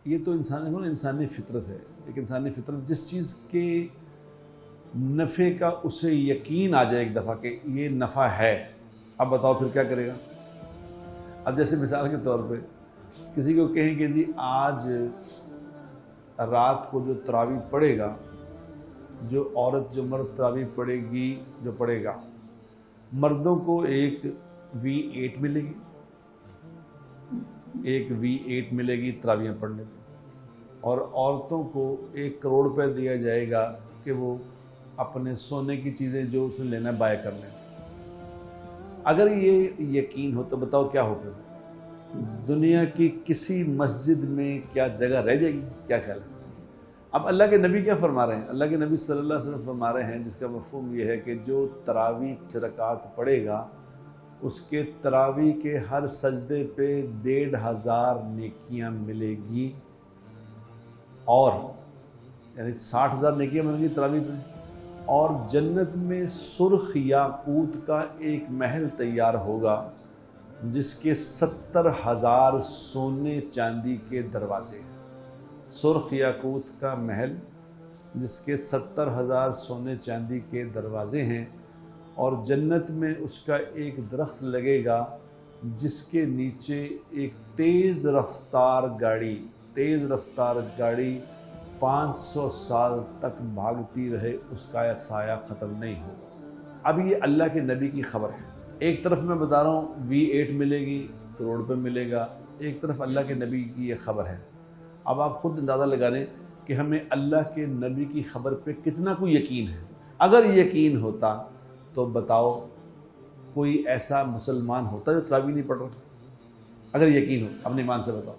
یہ تو انسانی فطرت ہے. ایک انسانی فطرت جس چیز کے نفع کا اسے یقین آ جائے ایک دفعہ کہ یہ نفع ہے، اب بتاؤ پھر کیا کرے گا. اب جیسے مثال کے طور پہ کسی کو کہیں کہ جی آج رات کو جو تراویح پڑھے گا، جو عورت جو مرد تراویح پڑھے گی، جو پڑھے گا، مردوں کو ایک V8 ملے گی، ایک V8 ملے گی تراویح پڑھنے کی، اور عورتوں کو 1 کروڑ روپے دیا جائے گا کہ وہ اپنے سونے کی چیزیں جو اس نے لینا بائے کر لیں. اگر یہ یقین ہو تو بتاؤ کیا ہوگا؟ دنیا کی کسی مسجد میں کیا جگہ رہ جائے گی؟ کیا خیال ہے؟ اب اللہ کے نبی کیا فرما رہے ہیں؟ اللہ کے نبی صلی اللہ علیہ وسلم فرما رہے ہیں، جس کا مفہوم یہ ہے کہ جو تراویح رکعات پڑھے گا اس کے تراویح کے ہر سجدے پہ 1500 نیکیاں ملے گی، اور یعنی 60,000 نیکیاں ملیں گی تراویح پہ. اور جنت میں سرخ یاقوت کا ایک محل تیار ہوگا جس کے 70,000 سونے چاندی کے دروازے. سرخ یاقوت کا محل جس کے 70,000 سونے چاندی کے دروازے ہیں، اور جنت میں اس کا ایک درخت لگے گا جس کے نیچے ایک تیز رفتار گاڑی 500 سال تک بھاگتی رہے، اس کا سایہ ختم نہیں ہوگا. اب یہ اللہ کے نبی کی خبر ہے. ایک طرف میں بتا رہا ہوں V8 ملے گی، کروڑ روپے ملے گا، ایک طرف اللہ کے نبی کی یہ خبر ہے. اب آپ خود اندازہ لگا لیں کہ ہمیں اللہ کے نبی کی خبر پہ کتنا کوئی یقین ہے. اگر یقین ہوتا تو بتاؤ کوئی ایسا مسلمان ہوتا جو تراویح نہیں پڑھ رہا؟ اگر یقین ہو اپنے ایمان سے بتاؤ.